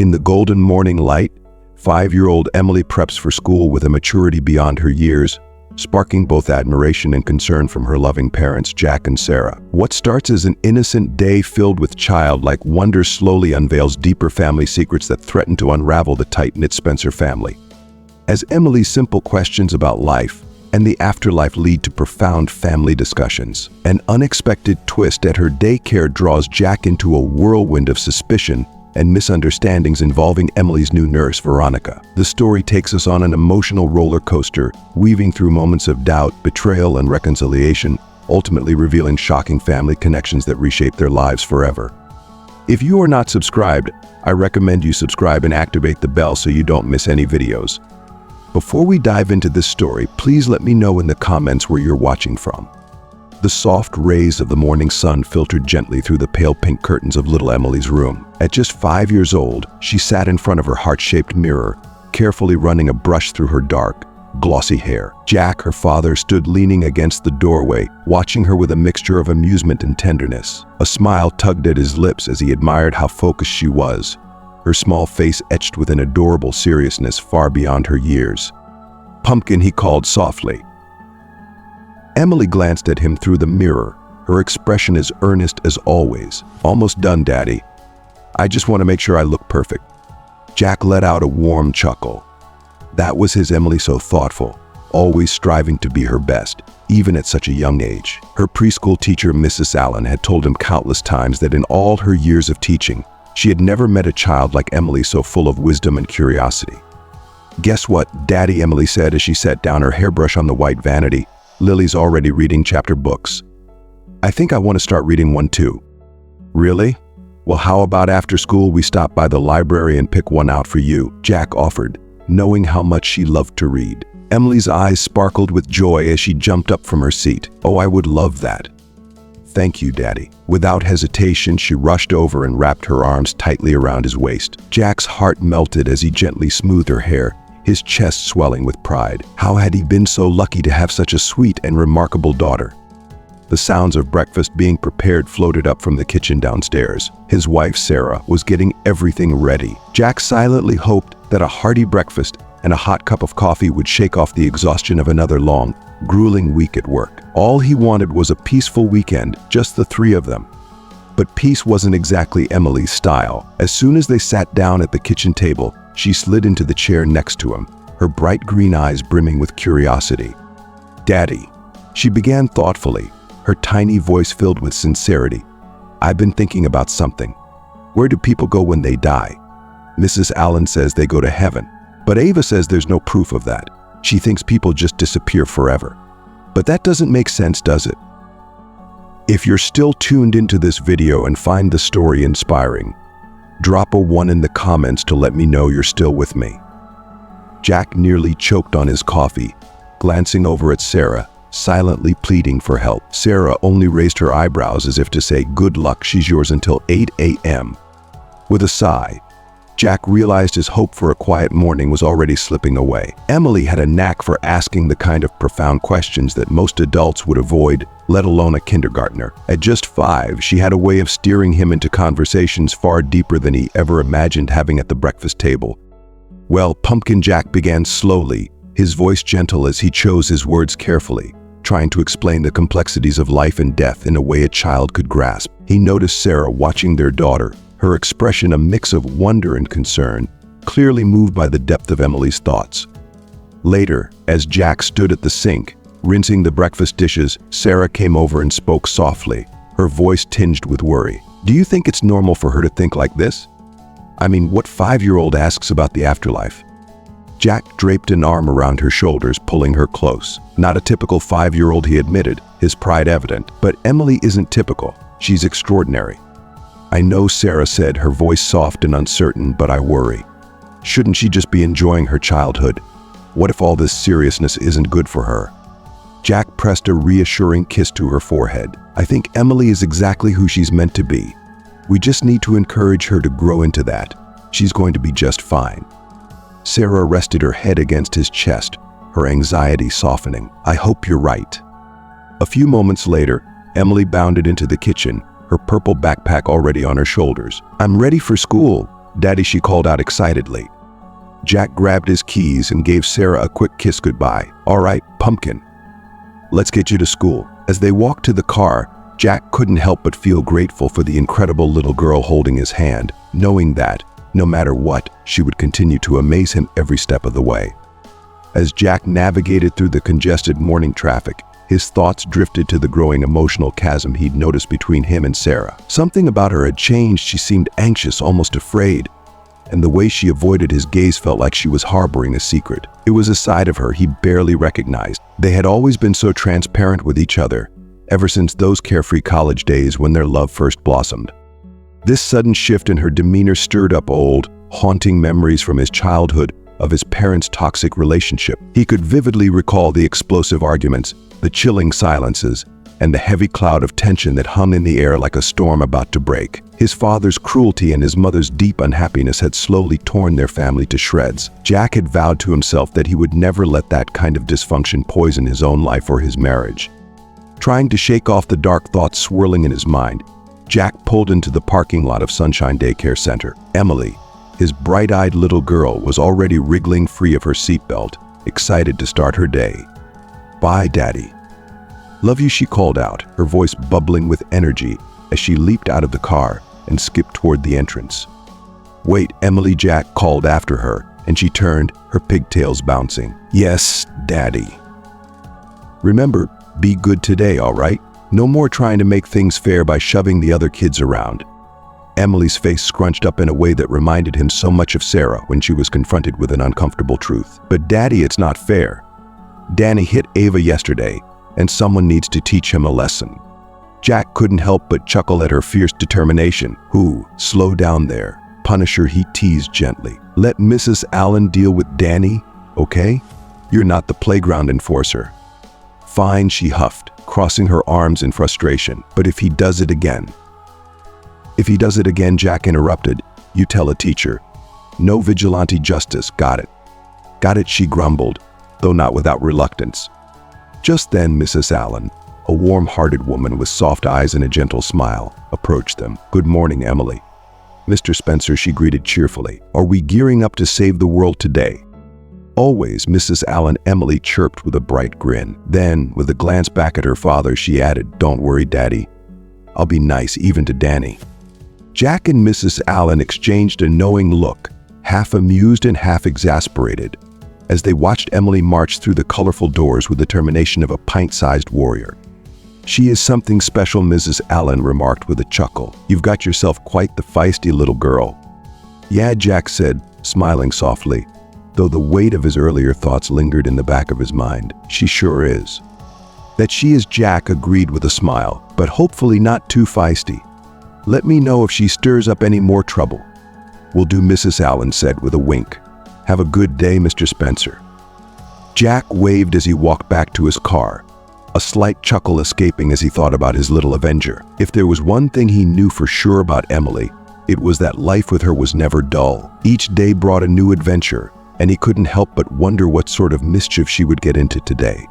In the golden morning light, 5-year-old Emily preps for school with a maturity beyond her years, sparking both admiration and concern from her loving parents, Jack and Sarah. What starts as an innocent day filled with childlike wonder slowly unveils deeper family secrets that threaten to unravel the tight-knit Spencer family. As Emily's simple questions about life and the afterlife lead to profound family discussions, an unexpected twist at her daycare draws Jack into a whirlwind of suspicion and misunderstandings involving Emily's new nurse, Veronica. The story takes us on an emotional roller coaster, weaving through moments of doubt, betrayal, and reconciliation, ultimately revealing shocking family connections that reshape their lives forever. If you are not subscribed, I recommend you subscribe and activate the bell so you don't miss any videos. Before we dive into this story, please let me know in the comments where you're watching from. The soft rays of the morning sun filtered gently through the pale pink curtains of little Emily's room. At just 5 years old, she sat in front of her heart-shaped mirror, carefully running a brush through her dark, glossy hair. Jack, her father, stood leaning against the doorway, watching her with a mixture of amusement and tenderness. A smile tugged at his lips as he admired how focused she was, her small face etched with an adorable seriousness far beyond her years. "Pumpkin," he called softly. Emily glanced at him through the mirror, her expression as earnest as always. "Almost done, Daddy. I just want to make sure I look perfect." Jack let out a warm chuckle. That was his Emily, so thoughtful, always striving to be her best, even at such a young age. Her preschool teacher, Mrs. Allen, had told him countless times that in all her years of teaching, she had never met a child like Emily so full of wisdom and curiosity. "Guess what, Daddy," Emily said as she set down her hairbrush on the white vanity. "Lily's already reading chapter books. I think I want to start reading one too." "Really? Well, how about after school we stop by the library and pick one out for you?" Jack offered, knowing how much she loved to read. Emily's eyes sparkled with joy as she jumped up from her seat. "Oh, I would love that." "Thank you, Daddy." Without hesitation, she rushed over and wrapped her arms tightly around his waist. Jack's heart melted as he gently smoothed her hair, his chest swelling with pride. How had he been so lucky to have such a sweet and remarkable daughter? The sounds of breakfast being prepared floated up from the kitchen downstairs. His wife, Sarah, was getting everything ready. Jack silently hoped that a hearty breakfast and a hot cup of coffee would shake off the exhaustion of another long, grueling week at work. All he wanted was a peaceful weekend, just the three of them. But peace wasn't exactly Emily's style. As soon as they sat down at the kitchen table, she slid into the chair next to him, her bright green eyes brimming with curiosity. "Daddy," she began thoughtfully, her tiny voice filled with sincerity, "I've been thinking about something. Where do people go when they die? Mrs. Allen says they go to heaven, but Ava says there's no proof of that. She thinks people just disappear forever. But that doesn't make sense, does it?" If you're still tuned into this video and find the story inspiring, drop a 1 in the comments to let me know you're still with me. Jack nearly choked on his coffee, glancing over at Sarah, silently pleading for help. Sarah only raised her eyebrows as if to say, "Good luck, she's yours until 8 a.m. With a sigh, Jack realized his hope for a quiet morning was already slipping away. Emily had a knack for asking the kind of profound questions that most adults would avoid, let alone a kindergartner. At just 5, she had a way of steering him into conversations far deeper than he ever imagined having at the breakfast table. "Well, Pumpkin," Jack began slowly, his voice gentle as he chose his words carefully, trying to explain the complexities of life and death in a way a child could grasp. He noticed Sarah watching their daughter, her expression a mix of wonder and concern, clearly moved by the depth of Emily's thoughts. Later, as Jack stood at the sink, rinsing the breakfast dishes, Sarah came over and spoke softly, her voice tinged with worry. "Do you think it's normal for her to think like this? I mean, what 5-year-old asks about the afterlife?" Jack draped an arm around her shoulders, pulling her close. Not a typical 5-year-old, he admitted, his pride evident. "But Emily isn't typical. She's extraordinary." "I know," Sarah said, her voice soft and uncertain, "but I worry. Shouldn't she just be enjoying her childhood? What if all this seriousness isn't good for her?" Jack pressed a reassuring kiss to her forehead. "I think Emily is exactly who she's meant to be. We just need to encourage her to grow into that. She's going to be just fine." Sarah rested her head against his chest, her anxiety softening. "I hope you're right." A few moments later, Emily bounded into the kitchen, her purple backpack already on her shoulders. "I'm ready for school," Daddy, she called out excitedly. Jack grabbed his keys and gave Sarah a quick kiss goodbye. All right, pumpkin. Let's get you to school. As they walked to the car, Jack couldn't help but feel grateful for the incredible little girl holding his hand, knowing that, no matter what, she would continue to amaze him every step of the way. As Jack navigated through the congested morning traffic, his thoughts drifted to the growing emotional chasm he'd noticed between him and Sarah. Something about her had changed. She seemed anxious, almost afraid, and the way she avoided his gaze felt like she was harboring a secret. It was a side of her he barely recognized. They had always been so transparent with each other, ever since those carefree college days when their love first blossomed. This sudden shift in her demeanor stirred up old, haunting memories from his childhood of his parents' toxic relationship. He could vividly recall the explosive arguments, the chilling silences, and the heavy cloud of tension that hung in the air like a storm about to break. His father's cruelty and his mother's deep unhappiness had slowly torn their family to shreds. Jack had vowed to himself that he would never let that kind of dysfunction poison his own life or his marriage. Trying to shake off the dark thoughts swirling in his mind, Jack pulled into the parking lot of Sunshine Daycare Center. Emily, his bright-eyed little girl, was already wriggling free of her seatbelt, excited to start her day. "Bye, Daddy." "Love you," she called out, her voice bubbling with energy as she leaped out of the car and skipped toward the entrance. "Wait," Emily, Jack called after her, and she turned, her pigtails bouncing. "Yes, Daddy." "Remember, be good today, all right? No more trying to make things fair by shoving the other kids around." Emily's face scrunched up in a way that reminded him so much of Sarah when she was confronted with an uncomfortable truth. "But Daddy, it's not fair. Danny hit Ava yesterday, and someone needs to teach him a lesson." Jack couldn't help but chuckle at her fierce determination. "Who? Slow down there. Punisher," he teased gently. "Let Mrs. Allen deal with Danny, okay? You're not the playground enforcer." "Fine," she huffed, crossing her arms in frustration. "But if he does it again?" "If he does it again," Jack interrupted, "you tell a teacher. No vigilante justice, got it?" "Got it," she grumbled, though not without reluctance. Just then, Mrs. Allen, a warm-hearted woman with soft eyes and a gentle smile, approached them. "Good morning, Emily." "Mr. Spencer," she greeted cheerfully. "Are we gearing up to save the world today?" "Always, Mrs. Allen," Emily chirped with a bright grin. Then, with a glance back at her father, she added, "Don't worry, Daddy. I'll be nice even to Danny." Jack and Mrs. Allen exchanged a knowing look, half amused and half exasperated, as they watched Emily march through the colorful doors with the determination of a pint-sized warrior. "She is something special," Mrs. Allen remarked with a chuckle. "You've got yourself quite the feisty little girl." "Yeah," Jack said, smiling softly, though the weight of his earlier thoughts lingered in the back of his mind. "She sure is." "That she is," Jack agreed with a smile, "but hopefully not too feisty. Let me know if she stirs up any more trouble." "Will do," Mrs. Allen said with a wink. "Have a good day, Mr. Spencer." Jack waved as he walked back to his car, a slight chuckle escaping as he thought about his little avenger. If there was one thing he knew for sure about Emily, it was that life with her was never dull. Each day brought a new adventure, and he couldn't help but wonder what sort of mischief she would get into today.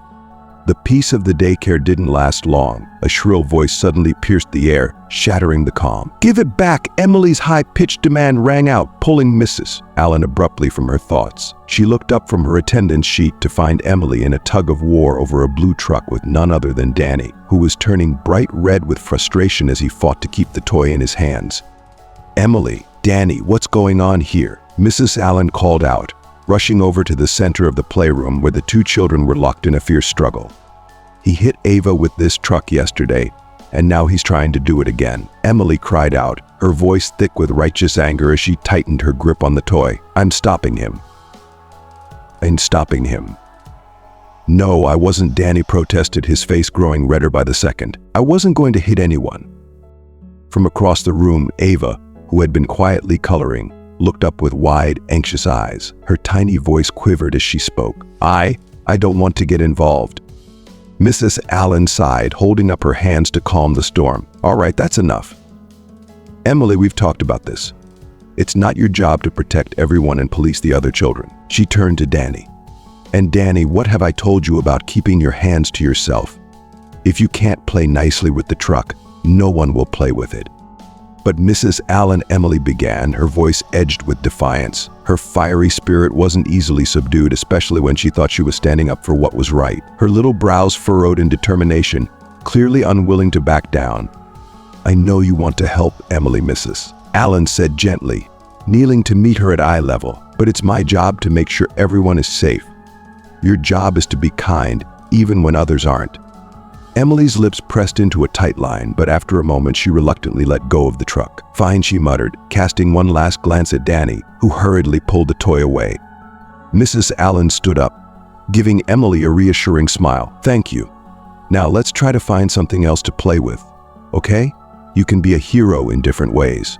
The peace of the daycare didn't last long. A shrill voice suddenly pierced the air, shattering the calm. "Give it back!" Emily's high-pitched demand rang out, pulling Mrs. Allen abruptly from her thoughts. She looked up from her attendance sheet to find Emily in a tug-of-war over a blue truck with none other than Danny, who was turning bright red with frustration as he fought to keep the toy in his hands. "Emily, Danny, what's going on here?" Mrs. Allen called out, rushing over to the center of the playroom where the two children were locked in a fierce struggle. "He hit Ava with this truck yesterday, and now he's trying to do it again," Emily cried out, her voice thick with righteous anger as she tightened her grip on the toy. "I'm stopping him. I'm stopping him." "No, I wasn't," Danny protested, his face growing redder by the second. "I wasn't going to hit anyone." From across the room, Ava, who had been quietly coloring, looked up with wide, anxious eyes. Her tiny voice quivered as she spoke. I don't want to get involved." Mrs. Allen sighed, holding up her hands to calm the storm. "All right, that's enough. Emily, we've talked about this. It's not your job to protect everyone and police the other children." She turned to Danny. "And Danny, what have I told you about keeping your hands to yourself? If you can't play nicely with the truck, no one will play with it." But Mrs. Allen, Emily began, her voice edged with defiance. Her fiery spirit wasn't easily subdued, especially when she thought she was standing up for what was right. Her little brows furrowed in determination, clearly unwilling to back down. "I know you want to help, Emily," Mrs. Allen said gently, kneeling to meet her at eye level. "But it's my job to make sure everyone is safe. Your job is to be kind, even when others aren't." Emily's lips pressed into a tight line, but after a moment she reluctantly let go of the truck. "Fine," she muttered, casting one last glance at Danny, who hurriedly pulled the toy away. Mrs. Allen stood up, giving Emily a reassuring smile. "Thank you. Now let's try to find something else to play with, okay? You can be a hero in different ways."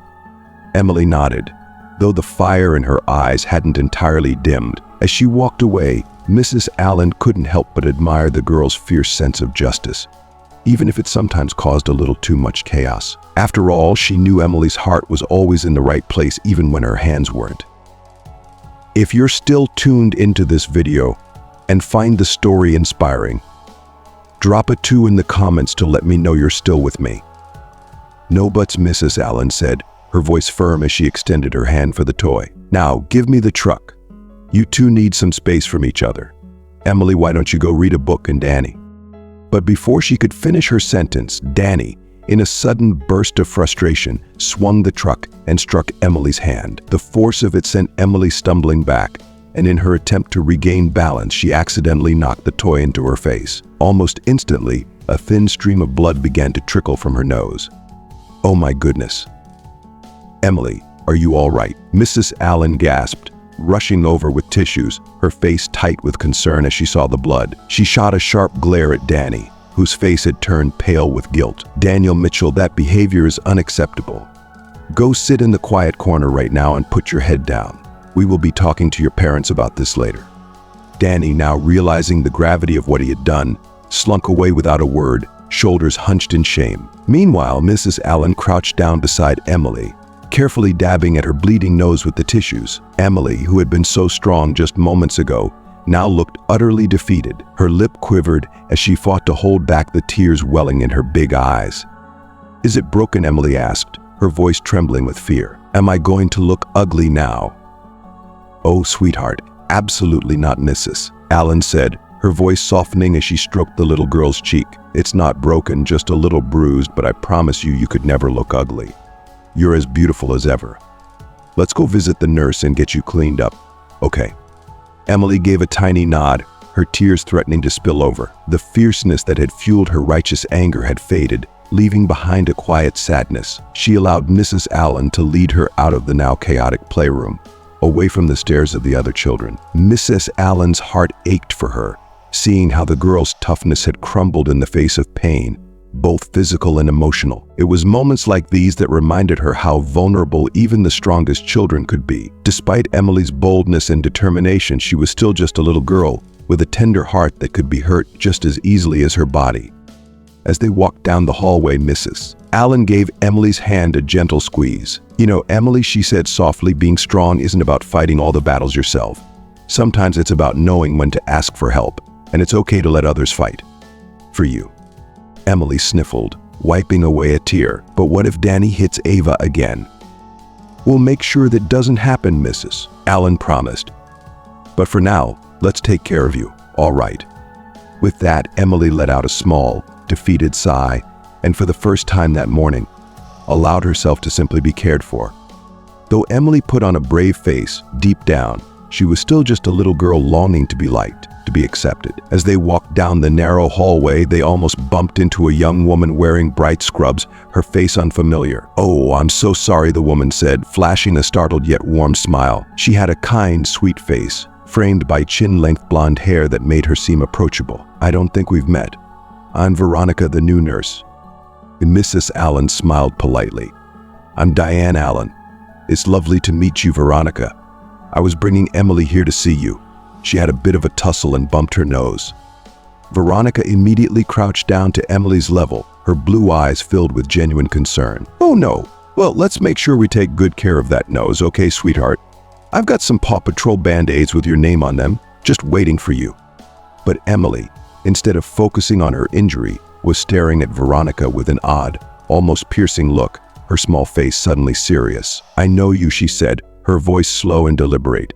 Emily nodded, though the fire in her eyes hadn't entirely dimmed. As she walked away, Mrs. Allen couldn't help but admire the girl's fierce sense of justice, even if it sometimes caused a little too much chaos. After all, she knew Emily's heart was always in the right place, even when her hands weren't. If you're still tuned into this video and find the story inspiring, drop a 2 in the comments to let me know you're still with me. "No buts," Mrs. Allen said, her voice firm as she extended her hand for the toy. "Now, give me the truck. You two need some space from each other. Emily, why don't you go read a book?" And Danny. But before she could finish her sentence, Danny, in a sudden burst of frustration, swung the truck and struck Emily's hand. The force of it sent Emily stumbling back, and in her attempt to regain balance, she accidentally knocked the toy into her face. Almost instantly, a thin stream of blood began to trickle from her nose. "Oh my goodness. Emily, are you all right?" Mrs. Allen gasped, rushing over with tissues, her face tight with concern as she saw the blood. She shot a sharp glare at Danny, whose face had turned pale with guilt. "Daniel Mitchell, that behavior is unacceptable. Go sit in the quiet corner right now and put your head down. We will be talking to your parents about this later." Danny, now realizing the gravity of what he had done, slunk away without a word, shoulders hunched in shame. Meanwhile, Mrs. Allen crouched down beside Emily, carefully dabbing at her bleeding nose with the tissues. Emily, who had been so strong just moments ago, now looked utterly defeated. Her lip quivered as she fought to hold back the tears welling in her big eyes. "Is it broken?" Emily asked, her voice trembling with fear. "Am I going to look ugly now?" "Oh, sweetheart, absolutely not," Mrs. Allen said, her voice softening as she stroked the little girl's cheek. "It's not broken, just a little bruised, but I promise you could never look ugly. You're as beautiful as ever. Let's go visit the nurse and get you cleaned up, okay?" Emily gave a tiny nod, her tears threatening to spill over. The fierceness that had fueled her righteous anger had faded, leaving behind a quiet sadness. She allowed Mrs. Allen to lead her out of the now chaotic playroom, away from the stares of the other children. Mrs. Allen's heart ached for her, seeing how the girl's toughness had crumbled in the face of pain, both physical and emotional. It was moments like these that reminded her how vulnerable even the strongest children could be. Despite Emily's boldness and determination, she was still just a little girl with a tender heart that could be hurt just as easily as her body. As they walked down the hallway, Mrs. Allen gave Emily's hand a gentle squeeze. "You know, Emily," she said softly, "being strong isn't about fighting all the battles yourself. Sometimes it's about knowing when to ask for help, and it's okay to let others fight. For you." Emily sniffled, wiping away a tear. "But what if Danny hits Ava again?" "We'll make sure that doesn't happen," Mrs. Allen promised. "But for now, let's take care of you, all right?" With that, Emily let out a small, defeated sigh, and for the first time that morning, allowed herself to simply be cared for. Though Emily put on a brave face, deep down, she was still just a little girl longing to be liked, to be accepted. As they walked down the narrow hallway, they almost bumped into a young woman wearing bright scrubs, her face unfamiliar. "Oh, I'm so sorry," the woman said, flashing a startled yet warm smile. She had a kind, sweet face, framed by chin-length blonde hair that made her seem approachable. "I don't think we've met. I'm Veronica, the new nurse." Mrs. Allen smiled politely. "I'm Diane Allen. It's lovely to meet you, Veronica. I was bringing Emily here to see you." She had a bit of a tussle and bumped her nose. Veronica immediately crouched down to Emily's level, her blue eyes filled with genuine concern. "Oh no, well, let's make sure we take good care of that nose, okay, sweetheart? I've got some Paw Patrol Band-Aids with your name on them, just waiting for you." But Emily, instead of focusing on her injury, was staring at Veronica with an odd, almost piercing look, her small face suddenly serious. "I know you," she said, her voice slow and deliberate.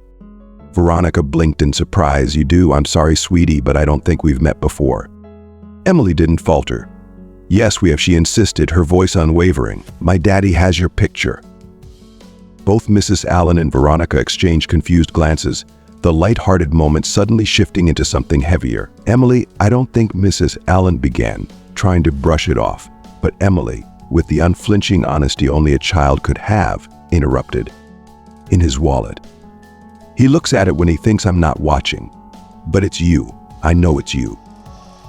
Veronica blinked in surprise. "You do? I'm sorry, sweetie, but I don't think we've met before." Emily didn't falter. "Yes, we have," she insisted, her voice unwavering. "My daddy has your picture." Both Mrs. Allen and Veronica exchanged confused glances, the light-hearted moment suddenly shifting into something heavier. "Emily, I don't think," Mrs. Allen began, trying to brush it off. But Emily, with the unflinching honesty only a child could have, interrupted. "In his wallet. He looks at it when he thinks I'm not watching. But it's you. I know it's you."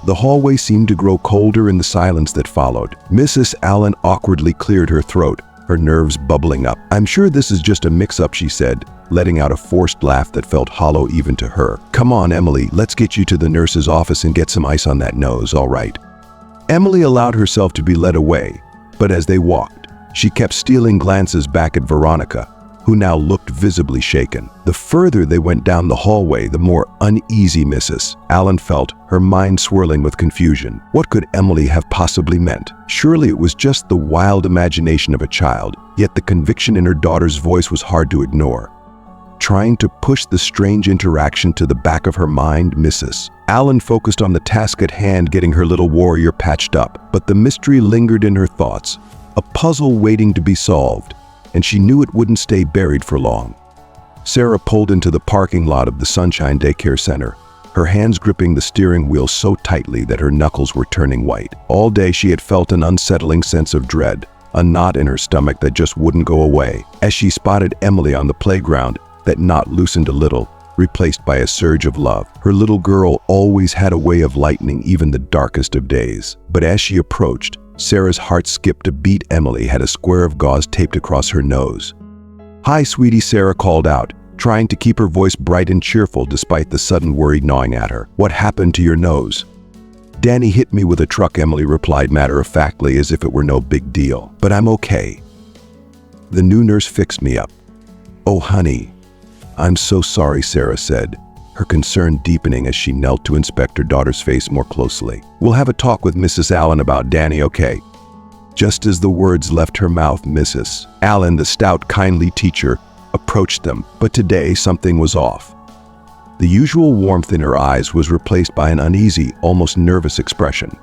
The hallway seemed to grow colder in the silence that followed. Mrs. Allen awkwardly cleared her throat, her nerves bubbling up. "I'm sure this is just a mix-up," she said, letting out a forced laugh that felt hollow even to her. "Come on, Emily, let's get you to the nurse's office and get some ice on that nose, all right?" Emily allowed herself to be led away, but as they walked, she kept stealing glances back at Veronica, who now looked visibly shaken. The further they went down the hallway, the more uneasy Mrs. Allen felt, her mind swirling with confusion. What could Emily have possibly meant? Surely it was just the wild imagination of a child, yet the conviction in her daughter's voice was hard to ignore. Trying to push the strange interaction to the back of her mind, Mrs. Allen focused on the task at hand, getting her little warrior patched up. But the mystery lingered in her thoughts, a puzzle waiting to be solved, and she knew it wouldn't stay buried for long. Sarah pulled into the parking lot of the Sunshine Daycare Center, her hands gripping the steering wheel so tightly that her knuckles were turning white. All day she had felt an unsettling sense of dread, a knot in her stomach that just wouldn't go away. As she spotted Emily on the playground, that knot loosened a little, replaced by a surge of love. Her little girl always had a way of lightening even the darkest of days. But as she approached, Sarah's heart skipped a beat. Emily had a square of gauze taped across her nose. "Hi, sweetie," Sarah called out, trying to keep her voice bright and cheerful despite the sudden worry gnawing at her. "What happened to your nose?" "Danny hit me with a truck," Emily replied matter-of-factly, as if it were no big deal. "But I'm okay. The new nurse fixed me up." "Oh, honey, I'm so sorry," Sarah said, her concern deepening as she knelt to inspect her daughter's face more closely. "We'll have a talk with Mrs. Allen about Danny, okay?" Just as the words left her mouth, Mrs. Allen, the stout, kindly teacher, approached them, but today something was off. The usual warmth in her eyes was replaced by an uneasy, almost nervous expression.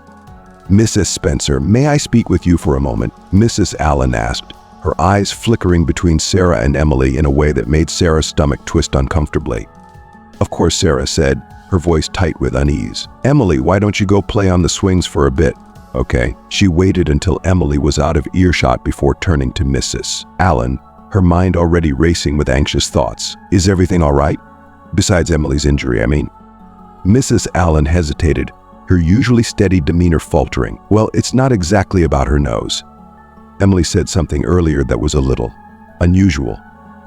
"Mrs. Spencer, may I speak with you for a moment?" Mrs. Allen asked, her eyes flickering between Sarah and Emily in a way that made Sarah's stomach twist uncomfortably. "Of course," Sarah said, her voice tight with unease. "Emily, why don't you go play on the swings for a bit?" "Okay." She waited until Emily was out of earshot before turning to Mrs. Allen, her mind already racing with anxious thoughts. "Is everything all right? Besides Emily's injury, I mean." Mrs. Allen hesitated, her usually steady demeanor faltering. "Well, it's not exactly about her nose. Emily said something earlier that was a little unusual.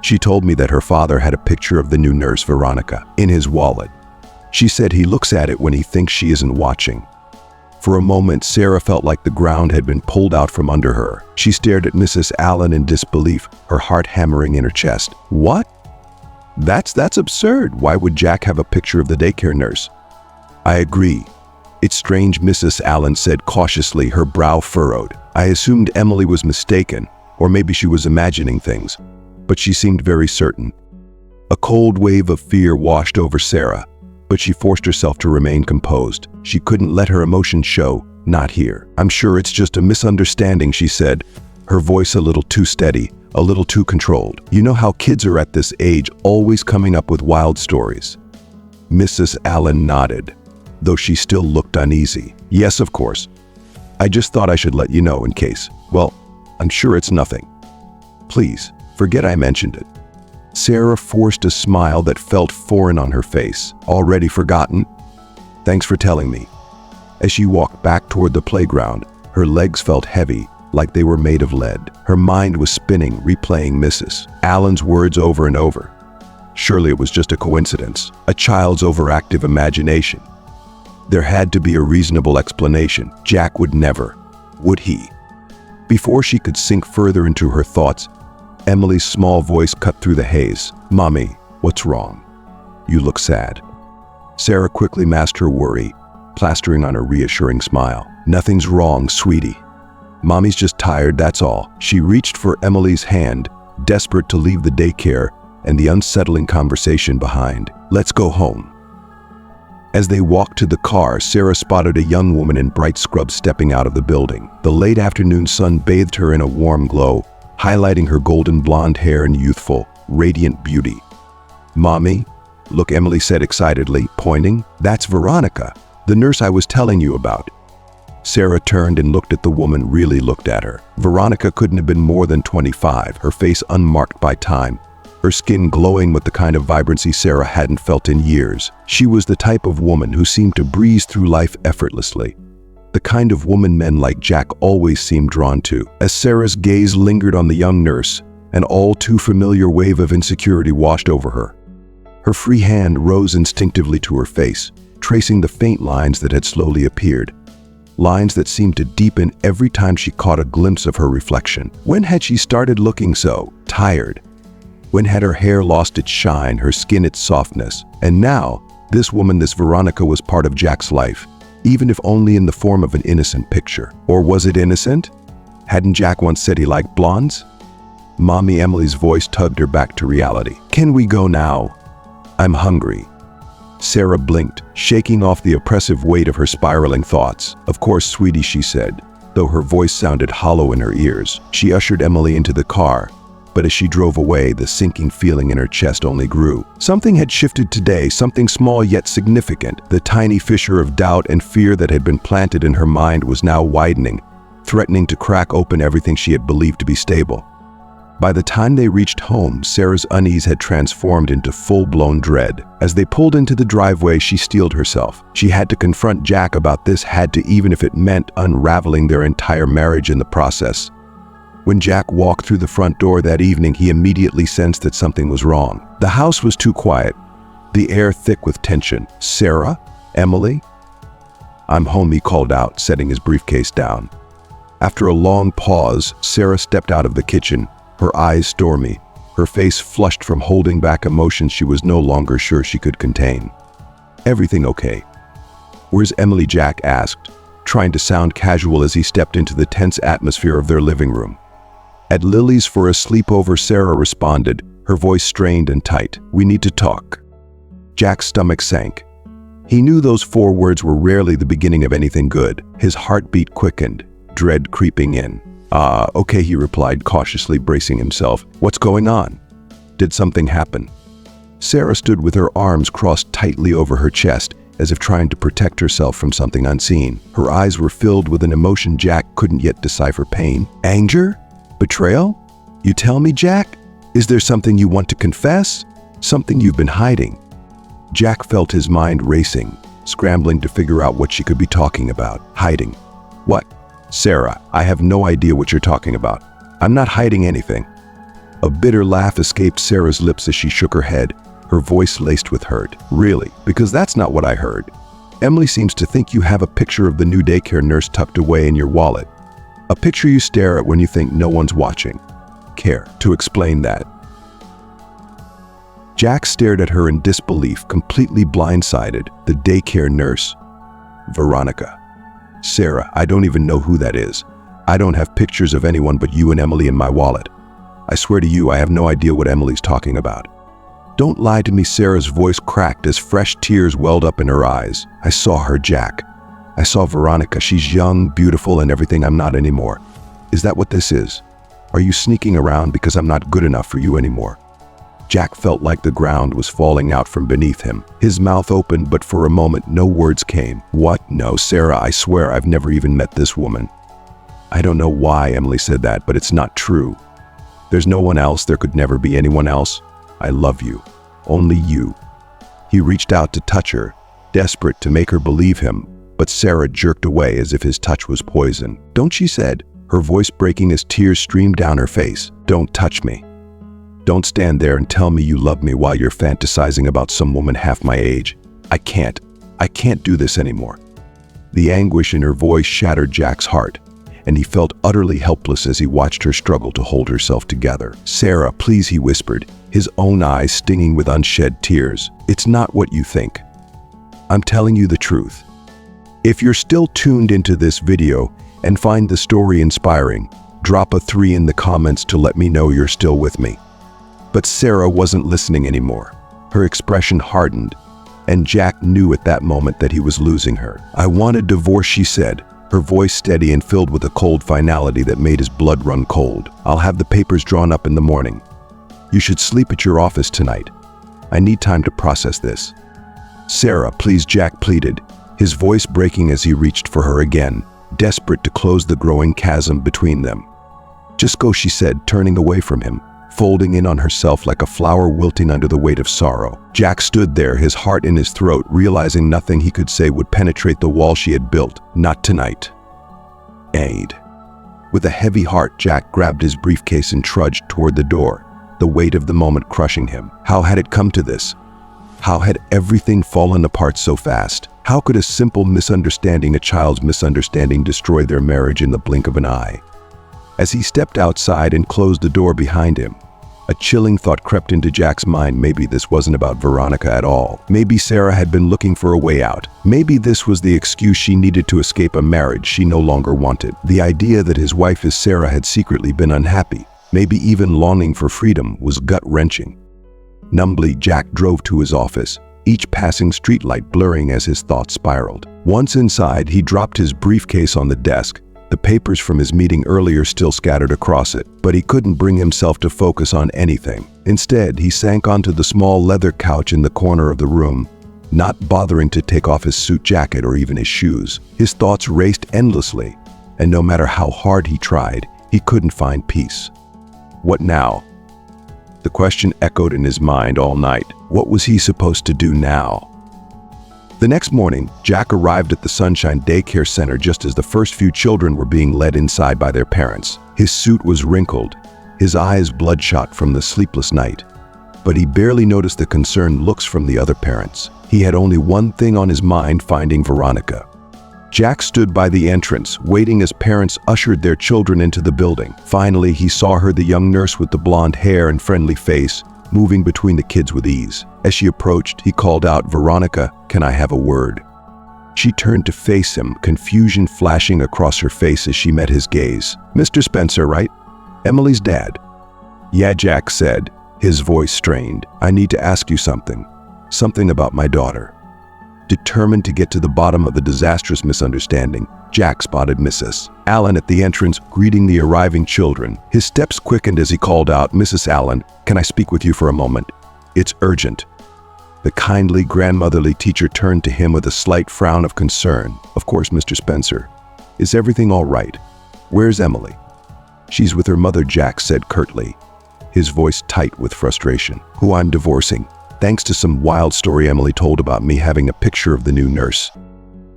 She told me that her father had a picture of the new nurse, Veronica, in his wallet. She said he looks at it when he thinks she isn't watching." For a moment, Sarah felt like the ground had been pulled out from under her. She stared at Mrs. Allen in disbelief, her heart hammering in her chest. "What? That's absurd. Why would Jack have a picture of the daycare nurse?" "I agree. It's strange," Mrs. Allen said cautiously, her brow furrowed. "I assumed Emily was mistaken, or maybe she was imagining things, but she seemed very certain." A cold wave of fear washed over Sarah, but she forced herself to remain composed. She couldn't let her emotions show, not here. "I'm sure it's just a misunderstanding," she said, her voice a little too steady, a little too controlled. "You know how kids are at this age, always coming up with wild stories." Mrs. Allen nodded, though she still looked uneasy. "Yes, of course. I just thought I should let you know in case. Well, I'm sure it's nothing. Please, forget I mentioned it." Sarah forced a smile that felt foreign on her face. "Already forgotten? Thanks for telling me." As she walked back toward the playground, her legs felt heavy, like they were made of lead. Her mind was spinning, replaying Mrs. Allen's words over and over. Surely it was just a coincidence, a child's overactive imagination. There had to be a reasonable explanation. Jack would never, would he? Before she could sink further into her thoughts, Emily's small voice cut through the haze. "Mommy, what's wrong? You look sad." Sarah quickly masked her worry, plastering on a reassuring smile. "Nothing's wrong, sweetie. Mommy's just tired, that's all. She reached for Emily's hand, desperate to leave the daycare and the unsettling conversation behind. Let's go home. As they walked to the car, Sarah spotted a young woman in bright scrubs stepping out of the building. The late afternoon sun bathed her in a warm glow, highlighting her golden blonde hair and youthful, radiant beauty. "Mommy, look," Emily said excitedly, pointing. "That's Veronica, the nurse I was telling you about." Sarah turned and looked at the woman, really looked at her. Veronica couldn't have been more than 25, her face unmarked by time, her skin glowing with the kind of vibrancy Sarah hadn't felt in years. She was the type of woman who seemed to breeze through life effortlessly, the kind of woman men like Jack always seemed drawn to. As Sarah's gaze lingered on the young nurse, an all-too-familiar wave of insecurity washed over her. Her free hand rose instinctively to her face, tracing the faint lines that had slowly appeared. Lines that seemed to deepen every time she caught a glimpse of her reflection. When had she started looking so tired? When had her hair lost its shine, her skin its softness? And now, this woman, this Veronica, was part of Jack's life, even if only in the form of an innocent picture. Or was it innocent? Hadn't Jack once said he liked blondes? Mommy, Emily's voice tugged her back to reality. "Can we go now? I'm hungry." Sarah blinked, shaking off the oppressive weight of her spiraling thoughts. "Of course, sweetie," she said, though her voice sounded hollow in her ears. She ushered Emily into the car, but as she drove away, the sinking feeling in her chest only grew. Something had shifted today, something small yet significant. The tiny fissure of doubt and fear that had been planted in her mind was now widening, threatening to crack open everything she had believed to be stable. By the time they reached home, Sarah's unease had transformed into full-blown dread. As they pulled into the driveway, she steeled herself. She had to confront Jack about this, had to, even if it meant unraveling their entire marriage in the process. When Jack walked through the front door that evening, he immediately sensed that something was wrong. The house was too quiet, the air thick with tension. "Sarah? Emily?" "I'm home," he called out, setting his briefcase down. After a long pause, Sarah stepped out of the kitchen, her eyes stormy, her face flushed from holding back emotions she was no longer sure she could contain. "Everything okay?" "Where's Emily?" Jack asked, trying to sound casual as he stepped into the tense atmosphere of their living room. "At Lily's for a sleepover," Sarah responded, her voice strained and tight. "We need to talk." Jack's stomach sank. He knew those 4 words were rarely the beginning of anything good. His heartbeat quickened, dread creeping in. Okay," he replied, cautiously bracing himself. "What's going on? Did something happen?" Sarah stood with her arms crossed tightly over her chest, as if trying to protect herself from something unseen. Her eyes were filled with an emotion Jack couldn't yet decipher. Pain? Anger? Betrayal? "You tell me, Jack? Is there something you want to confess? Something you've been hiding?" Jack felt his mind racing, scrambling to figure out what she could be talking about. "Hiding? What?" "Sarah, I have no idea what you're talking about. I'm not hiding anything." A bitter laugh escaped Sarah's lips as she shook her head, her voice laced with hurt. "Really? Because that's not what I heard. Emily seems to think you have a picture of the new daycare nurse tucked away in your wallet. A picture you stare at when you think no one's watching. Care to explain that?" Jack stared at her in disbelief, completely blindsided. The daycare nurse. Veronica. "Sarah, I don't even know who that is. I don't have pictures of anyone but you and Emily in my wallet. I swear to you, I have no idea what Emily's talking about." "Don't lie to me." Sarah's voice cracked as fresh tears welled up in her eyes. "I saw her, Jack. I saw Veronica. She's young, beautiful, and everything I'm not anymore. Is that what this is? Are you sneaking around because I'm not good enough for you anymore?" Jack felt like the ground was falling out from beneath him. His mouth opened, but for a moment no words came. "What? No, Sarah, I swear I've never even met this woman." "I don't know why Emily said that, but it's not true. There's no one else. There could never be anyone else. I love you. Only you." He reached out to touch her, desperate to make her believe him, but Sarah jerked away as if his touch was poison. "Don't," she said, her voice breaking as tears streamed down her face. "Don't touch me. Don't stand there and tell me you love me while you're fantasizing about some woman half my age. I can't do this anymore." The anguish in her voice shattered Jack's heart, and he felt utterly helpless as he watched her struggle to hold herself together. "Sarah, please," he whispered, his own eyes stinging with unshed tears. "It's not what you think. I'm telling you the truth. If you're still tuned into this video and find the story inspiring, drop a 3 in the comments to let me know you're still with me. But Sarah wasn't listening anymore. Her expression hardened, and Jack knew at that moment that he was losing her. "I want a divorce," she said, her voice steady and filled with a cold finality that made his blood run cold. "I'll have the papers drawn up in the morning. You should sleep at your office tonight. I need time to process this." "Sarah, please," Jack pleaded, his voice breaking as he reached for her again, desperate to close the growing chasm between them. "Just go," she said, turning away from him, folding in on herself like a flower wilting under the weight of sorrow. Jack stood there, his heart in his throat, realizing nothing he could say would penetrate the wall she had built. Not tonight. Aid. With a heavy heart, Jack grabbed his briefcase and trudged toward the door, the weight of the moment crushing him. How had it come to this? How had everything fallen apart so fast? How could a simple misunderstanding, a child's misunderstanding, destroy their marriage in the blink of an eye? As he stepped outside and closed the door behind him, a chilling thought crept into Jack's mind. Maybe this wasn't about Veronica at all. Maybe Sarah had been looking for a way out. Maybe this was the excuse she needed to escape a marriage she no longer wanted. The idea that his wife, as Sarah, had secretly been unhappy, maybe even longing for freedom, was gut-wrenching. Numbly, Jack drove to his office, each passing streetlight blurring as his thoughts spiraled. Once inside, he dropped his briefcase on the desk, the papers from his meeting earlier still scattered across it, but he couldn't bring himself to focus on anything. Instead, he sank onto the small leather couch in the corner of the room, not bothering to take off his suit jacket or even his shoes. His thoughts raced endlessly, and no matter how hard he tried, he couldn't find peace. What now? The question echoed in his mind all night. What was he supposed to do now? The next morning, Jack arrived at the Sunshine Daycare Center just as the first few children were being led inside by their parents. His suit was wrinkled, his eyes bloodshot from the sleepless night, but he barely noticed the concerned looks from the other parents. He had only one thing on his mind: finding Veronica. Jack stood by the entrance, waiting as parents ushered their children into the building. Finally, he saw her, the young nurse with the blonde hair and friendly face, moving between the kids with ease. As she approached, he called out, "Veronica, can I have a word?" She turned to face him, confusion flashing across her face as she met his gaze. "Mr. Spencer, right? Emily's dad?" "Yeah," Jack said, his voice strained. "I need to ask you something. Something about my daughter." Determined to get to the bottom of the disastrous misunderstanding, Jack spotted Mrs. Allen at the entrance, greeting the arriving children. His steps quickened as he called out, "Mrs. Allen, can I speak with you for a moment? It's urgent." The kindly, grandmotherly teacher turned to him with a slight frown of concern. "Of course, Mr. Spencer. Is everything all right? Where's Emily?" "She's with her mother," Jack said curtly, his voice tight with frustration. "Who I'm divorcing, thanks to some wild story Emily told about me having a picture of the new nurse."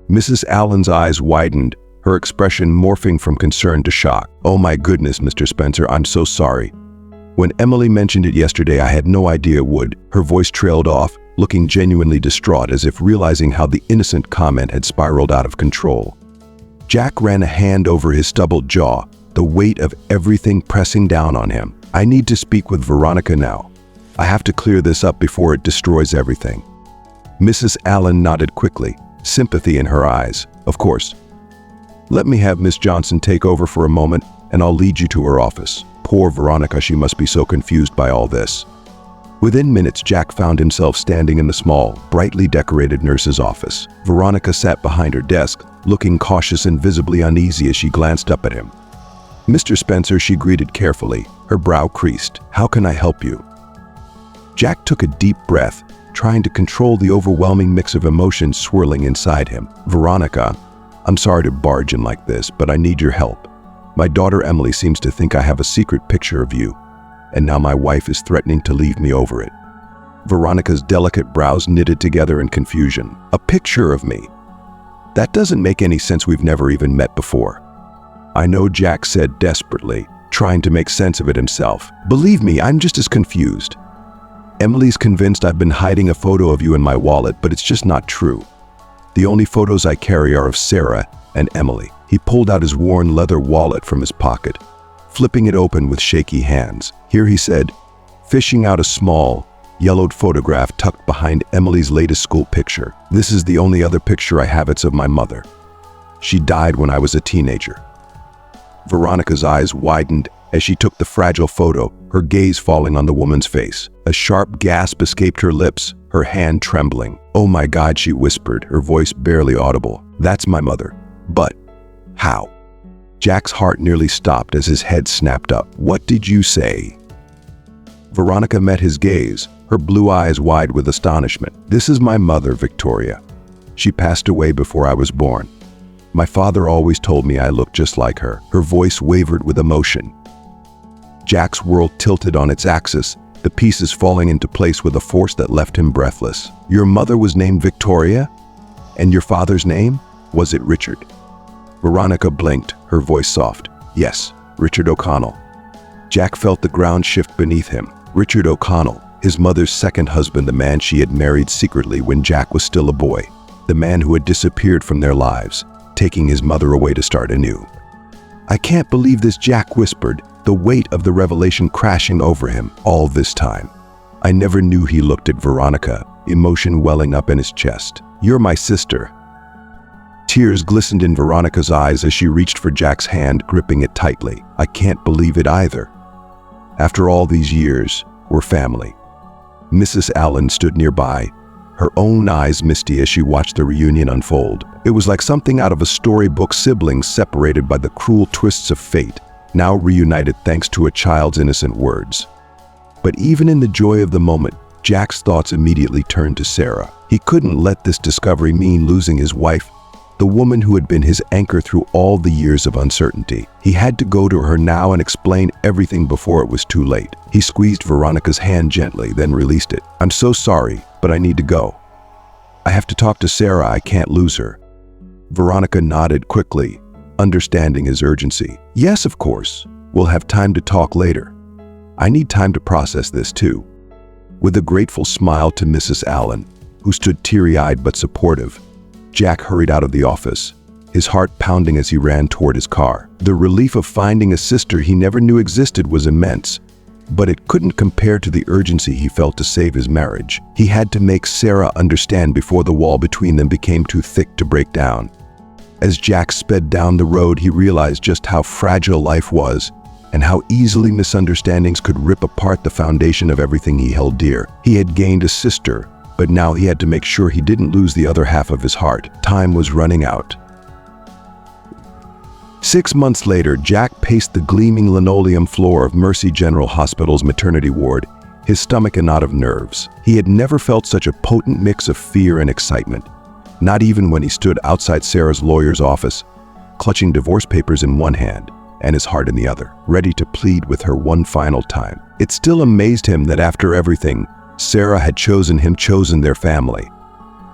Mrs. Allen's eyes widened, her expression morphing from concern to shock. "Oh my goodness, Mr. Spencer, I'm so sorry. When Emily mentioned it yesterday, I had no idea it would." Her voice trailed off, looking genuinely distraught, as if realizing how the innocent comment had spiraled out of control. Jack ran a hand over his stubbled jaw, the weight of everything pressing down on him. "I need to speak with Veronica now. I have to clear this up before it destroys everything." Mrs. Allen nodded quickly, sympathy in her eyes. "Of course. Let me have Miss Johnson take over for a moment, and I'll lead you to her office." Poor Veronica, she must be so confused by all this. Within minutes, Jack found himself standing in the small, brightly decorated nurse's office. Veronica sat behind her desk, looking cautious and visibly uneasy as she glanced up at him. "Mr. Spencer," she greeted carefully, her brow creased. "How can I help you?" Jack took a deep breath, trying to control the overwhelming mix of emotions swirling inside him. "Veronica, I'm sorry to barge in like this, but I need your help. My daughter Emily seems to think I have a secret picture of you, and now my wife is threatening to leave me over it." Veronica's delicate brows knitted together in confusion. "A picture of me? That doesn't make any sense. We've never even met before." "I know," Jack said desperately, trying to make sense of it himself. "Believe me, I'm just as confused. Emily's convinced I've been hiding a photo of you in my wallet, but it's just not true. The only photos I carry are of Sarah and Emily." He pulled out his worn leather wallet from his pocket, flipping it open with shaky hands. "Here," he said, fishing out a small, yellowed photograph tucked behind Emily's latest school picture. "This is the only other picture I have. It's of my mother. She died when I was a teenager." Veronica's eyes widened as she took the fragile photo, her gaze falling on the woman's face. A sharp gasp escaped her lips, her hand trembling. "Oh my God," she whispered, her voice barely audible. "That's my mother. But how?" Jack's heart nearly stopped as his head snapped up. "What did you say?" Veronica met his gaze, her blue eyes wide with astonishment. "This is my mother, Victoria. She passed away before I was born. My father always told me I looked just like her." Her voice wavered with emotion. Jack's world tilted on its axis, the pieces falling into place with a force that left him breathless. "Your mother was named Victoria? And your father's name? Was it Richard?" Veronica blinked, her voice soft. "Yes, Richard O'Connell." Jack felt the ground shift beneath him. Richard O'Connell, his mother's second husband, the man she had married secretly when Jack was still a boy. The man who had disappeared from their lives, taking his mother away to start anew. "I can't believe this," Jack whispered, the weight of the revelation crashing over him. "All this time, I never knew." He looked at Veronica, emotion welling up in his chest. "You're my sister." Tears glistened in Veronica's eyes as she reached for Jack's hand, gripping it tightly. "I can't believe it either. After all these years, we're family." Mrs. Allen stood nearby, her own eyes misty as she watched the reunion unfold. It was like something out of a storybook, siblings separated by the cruel twists of fate, now reunited thanks to a child's innocent words. But even in the joy of the moment, Jack's thoughts immediately turned to Sarah. He couldn't let this discovery mean losing his wife, the woman who had been his anchor through all the years of uncertainty. He had to go to her now and explain everything before it was too late. He squeezed Veronica's hand gently, then released it. "I'm so sorry, but I need to go. I have to talk to Sarah. I can't lose her." Veronica nodded quickly, understanding his urgency. "Yes, of course. We'll have time to talk later. I need time to process this too." With a grateful smile to Mrs. Allen, who stood teary-eyed but supportive, Jack hurried out of the office, his heart pounding as he ran toward his car. The relief of finding a sister he never knew existed was immense, but it couldn't compare to the urgency he felt to save his marriage. He had to make Sarah understand before the wall between them became too thick to break down. As Jack sped down the road, he realized just how fragile life was and how easily misunderstandings could rip apart the foundation of everything he held dear. He had gained a sister, but now he had to make sure he didn't lose the other half of his heart. Time was running out. 6 months later, Jack paced the gleaming linoleum floor of Mercy General Hospital's maternity ward, his stomach a knot of nerves. He had never felt such a potent mix of fear and excitement, not even when he stood outside Sarah's lawyer's office, clutching divorce papers in one hand and his heart in the other, ready to plead with her one final time. It still amazed him that after everything, Sarah had chosen him, chosen their family.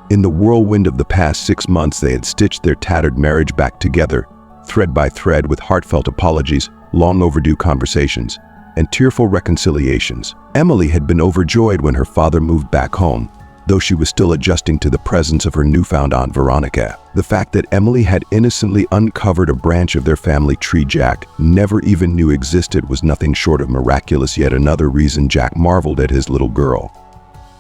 In the whirlwind of the past 6 months, they had stitched their tattered marriage back together, thread by thread, with heartfelt apologies, long overdue conversations, and tearful reconciliations. Emily had been overjoyed when her father moved back home, though she was still adjusting to the presence of her newfound aunt Veronica. The fact that Emily had innocently uncovered a branch of their family tree Jack never even knew existed was nothing short of miraculous, yet another reason Jack marveled at his little girl.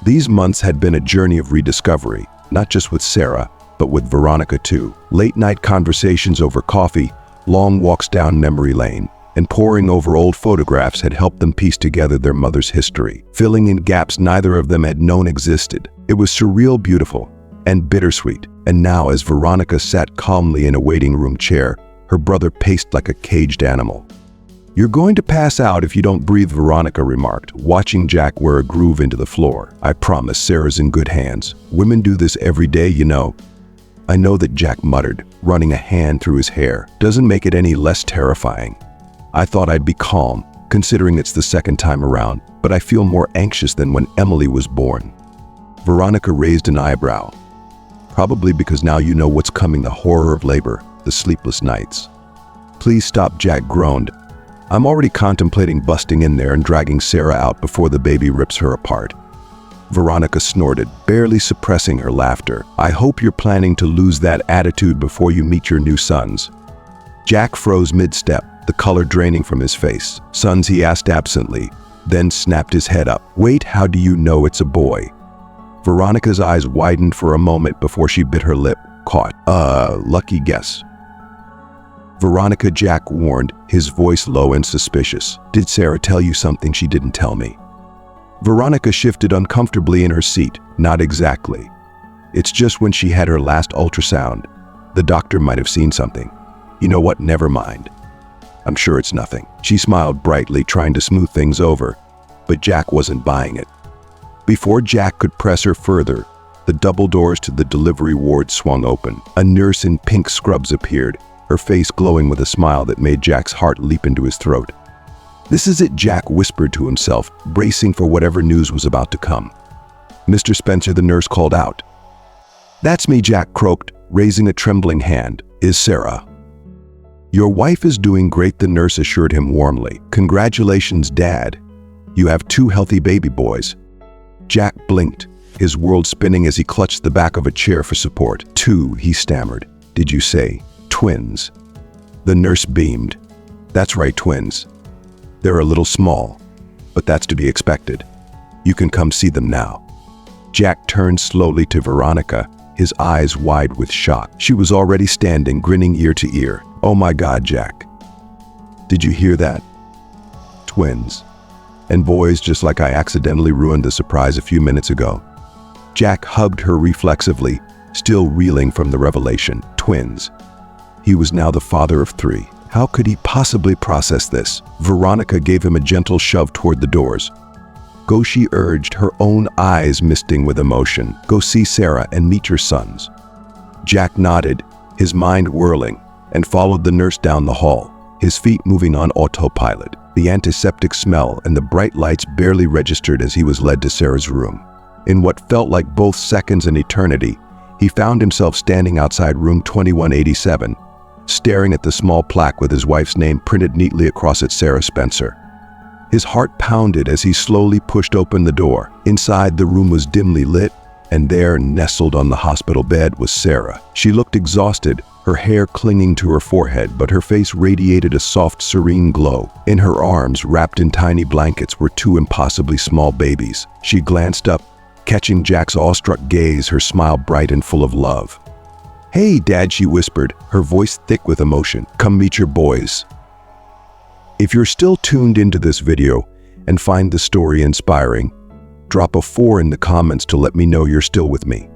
These months had been a journey of rediscovery, not just with Sarah, but with Veronica too. Late-night conversations over coffee, long walks down memory lane, and poring over old photographs had helped them piece together their mother's history, filling in gaps neither of them had known existed. It was surreal, beautiful, and bittersweet. And now, as Veronica sat calmly in a waiting room chair, her brother paced like a caged animal. "You're going to pass out if you don't breathe," Veronica remarked, watching Jack wear a groove into the floor. "I promise, Sarah's in good hands. Women do this every day, you know." "I know that," Jack muttered, running a hand through his hair. "Doesn't make it any less terrifying. I thought I'd be calm, considering it's the second time around, but I feel more anxious than when Emily was born." Veronica raised an eyebrow. "Probably because now you know what's coming, the horror of labor, the sleepless nights." "Please stop," Jack groaned. "I'm already contemplating busting in there and dragging Sarah out before the baby rips her apart." Veronica snorted, barely suppressing her laughter. "I hope you're planning to lose that attitude before you meet your new sons." Jack froze mid-step, the color draining from his face. "Sons?" he asked absently, then snapped his head up. "Wait, how do you know it's a boy?" Veronica's eyes widened for a moment before she bit her lip, caught. Lucky guess." Veronica, Jack warned, his voice low and suspicious. Did Sarah tell you something she didn't tell me? Veronica shifted uncomfortably in her seat. Not exactly. It's just when she had her last ultrasound, the doctor might have seen something. You know what? Never mind. I'm sure it's nothing. She smiled brightly, trying to smooth things over, but Jack wasn't buying it. Before Jack could press her further, the double doors to the delivery ward swung open. A nurse in pink scrubs appeared, her face glowing with a smile that made Jack's heart leap into his throat. This is it, Jack whispered to himself, bracing for whatever news was about to come. Mr. Spencer, the nurse called out. That's me, Jack croaked, raising a trembling hand. Is Sarah? Your wife is doing great, the nurse assured him warmly. Congratulations, Dad. You have 2 healthy baby boys. Jack blinked, his world spinning as he clutched the back of a chair for support. 2, he stammered. Did you say twins? The nurse beamed. That's right, twins. They're a little small, but that's to be expected. You can come see them now. Jack turned slowly to Veronica, his eyes wide with shock. She was already standing, grinning ear to ear. Oh my God, Jack. Did you hear that? Twins. And boys, just like I accidentally ruined the surprise a few minutes ago. Jack hugged her reflexively, still reeling from the revelation. Twins. He was now the father of 3. How could he possibly process this? Veronica gave him a gentle shove toward the doors. Go, she urged, her own eyes misting with emotion. Go see Sarah and meet your sons. Jack nodded, his mind whirling, and followed the nurse down the hall, his feet moving on autopilot. The antiseptic smell and the bright lights barely registered as he was led to Sarah's room. In what felt like both seconds and eternity, he found himself standing outside room 2187, staring at the small plaque with his wife's name printed neatly across it, Sarah Spencer. His heart pounded as he slowly pushed open the door. Inside, the room was dimly lit, and there, nestled on the hospital bed, was Sarah. She looked exhausted, her hair clinging to her forehead, but her face radiated a soft, serene glow. In her arms, wrapped in tiny blankets, were 2 impossibly small babies. She glanced up, catching Jack's awestruck gaze, her smile bright and full of love. Hey, Dad, she whispered, her voice thick with emotion. Come meet your boys. If you're still tuned into this video and find the story inspiring, drop a 4 in the comments to let me know you're still with me.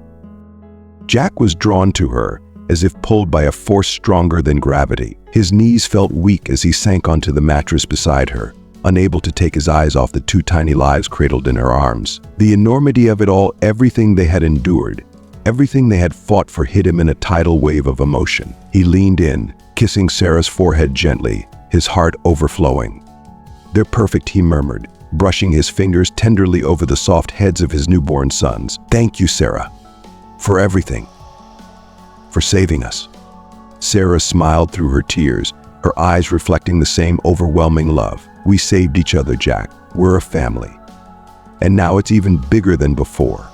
Jack was drawn to her, as if pulled by a force stronger than gravity. His knees felt weak as he sank onto the mattress beside her, unable to take his eyes off the 2 tiny lives cradled in her arms. The enormity of it all, everything they had endured, everything they had fought for, hit him in a tidal wave of emotion. He leaned in, kissing Sarah's forehead gently, his heart overflowing. They're perfect, he murmured, brushing his fingers tenderly over the soft heads of his newborn sons. Thank you, Sarah, for everything, for saving us. Sarah smiled through her tears, her eyes reflecting the same overwhelming love. We saved each other, Jack. We're a family. And now it's even bigger than before.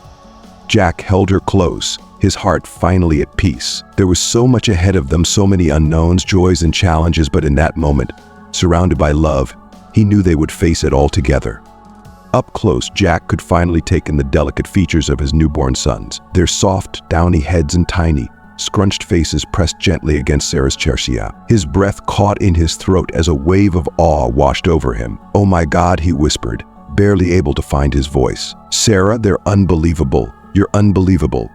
Jack held her close, his heart finally at peace. There was so much ahead of them, so many unknowns, joys, and challenges, but in that moment, surrounded by love, he knew they would face it all together. Up close, Jack could finally take in the delicate features of his newborn sons, their soft, downy heads and tiny, scrunched faces pressed gently against Sarah's chersia. His breath caught in his throat as a wave of awe washed over him. Oh my God, he whispered, barely able to find his voice. Sarah, they're unbelievable. You're unbelievable.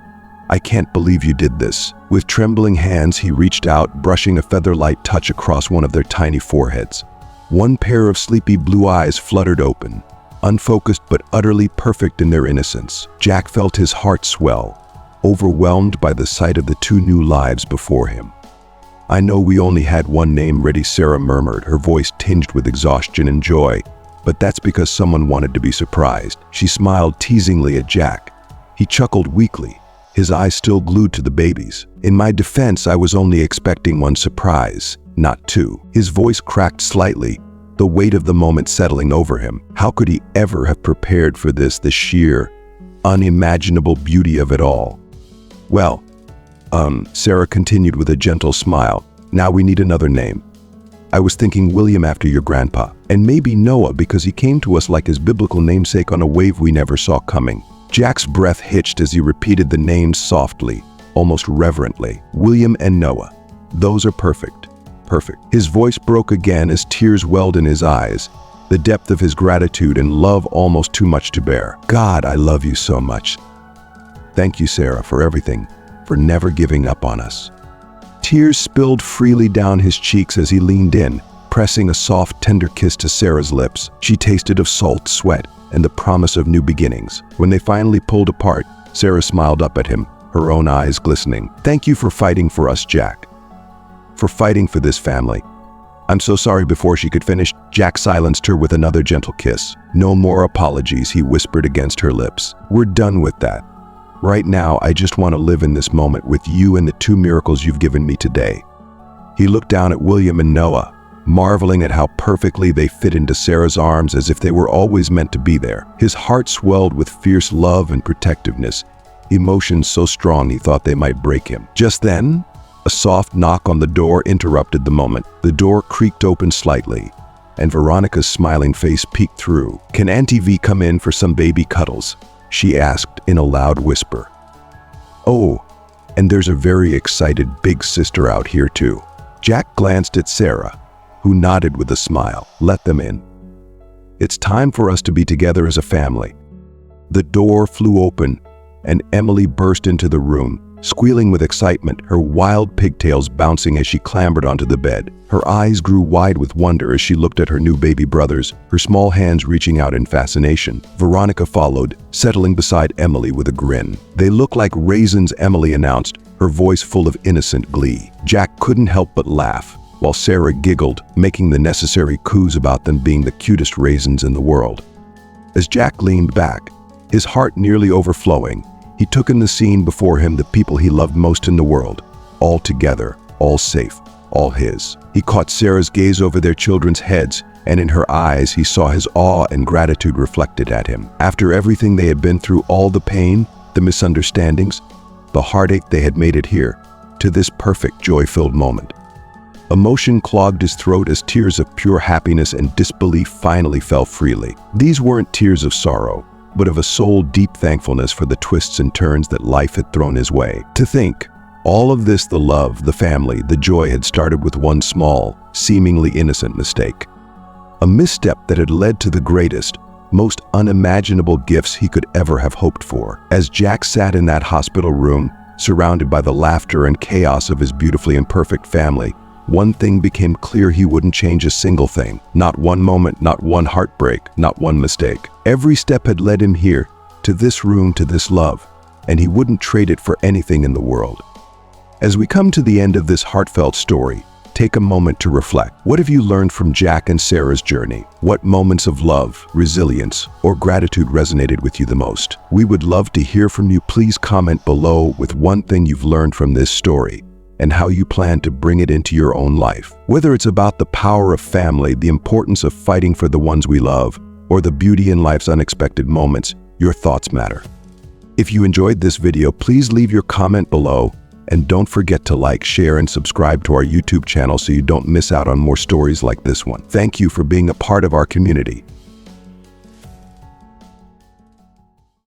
I can't believe you did this. With trembling hands, he reached out, brushing a feather-light touch across one of their tiny foreheads. One pair of sleepy blue eyes fluttered open, unfocused but utterly perfect in their innocence. Jack felt his heart swell, overwhelmed by the sight of the 2 new lives before him. I know we only had one name ready, Sarah murmured, her voice tinged with exhaustion and joy, but that's because someone wanted to be surprised. She smiled teasingly at Jack. He chuckled weakly, his eyes still glued to the babies. In my defense, I was only expecting 1 surprise, not 2. His voice cracked slightly, the weight of the moment settling over him. How could he ever have prepared for this, the sheer, unimaginable beauty of it all? Well, Sarah continued with a gentle smile. Now we need another name. I was thinking William after your grandpa, and maybe Noah because he came to us like his biblical namesake on a wave we never saw coming. Jack's breath hitched as he repeated the names softly, almost reverently. William and Noah. Those are perfect. perfect. His voice broke again as tears welled in his eyes, the depth of his gratitude and love almost too much to bear. God, I love you so much. Thank you, Sarah, for everything, for never giving up on us. Tears spilled freely down his cheeks as he leaned in, pressing a soft, tender kiss to Sarah's lips. She tasted of salt, sweat, and the promise of new beginnings. When they finally pulled apart, Sarah smiled up at him, her own eyes glistening. Thank you for fighting for us, Jack. For fighting for this family. I'm so sorry. Before she could finish, Jack silenced her with another gentle kiss. No more apologies, he whispered against her lips. We're done with that. Right now, I just want to live in this moment with you and the two miracles you've given me today. He looked down at William and Noah, marveling at how perfectly they fit into Sarah's arms as if they were always meant to be there. His heart swelled with fierce love and protectiveness, emotions so strong he thought they might break him. Just then, a soft knock on the door interrupted the moment. The door creaked open slightly, and Veronica's smiling face peeked through. Can Auntie V come in for some baby cuddles? She asked in a loud whisper. Oh, and there's a very excited big sister out here too. Jack glanced at Sarah, who nodded with a smile. Let them in. It's time for us to be together as a family. The door flew open, and Emily burst into the room, squealing with excitement, her wild pigtails bouncing as she clambered onto the bed. Her eyes grew wide with wonder as she looked at her new baby brothers, her small hands reaching out in fascination. Veronica followed, settling beside Emily with a grin. They look like raisins, Emily announced, her voice full of innocent glee. Jack couldn't help but laugh, while Sarah giggled, making the necessary coos about them being the cutest raisins in the world. As Jack leaned back, his heart nearly overflowing, he took in the scene before him, the people he loved most in the world, all together, all safe, all his. He caught Sarah's gaze over their children's heads, and in her eyes he saw his awe and gratitude reflected at him. After everything they had been through, all the pain, the misunderstandings, the heartache, they had made it here, to this perfect, joy-filled moment. Emotion clogged his throat as tears of pure happiness and disbelief finally fell freely. These weren't tears of sorrow, but of a soul-deep thankfulness for the twists and turns that life had thrown his way. To think, all of this, the love, the family, the joy, had started with one small, seemingly innocent mistake. A misstep that had led to the greatest, most unimaginable gifts he could ever have hoped for. As Jack sat in that hospital room, surrounded by the laughter and chaos of his beautifully imperfect family, one thing became clear: he wouldn't change a single thing. Not one moment, not one heartbreak, not one mistake. Every step had led him here, to this room, to this love, and he wouldn't trade it for anything in the world. As we come to the end of this heartfelt story, take a moment to reflect. What have you learned from Jack and Sarah's journey? What moments of love, resilience, or gratitude resonated with you the most? We would love to hear from you. Please comment below with one thing you've learned from this story and how you plan to bring it into your own life. Whether it's about the power of family, the importance of fighting for the ones we love, or the beauty in life's unexpected moments, your thoughts matter. If you enjoyed this video, please leave your comment below, and don't forget to like, share, and subscribe to our YouTube channel so you don't miss out on more stories like this one. Thank you for being a part of our community.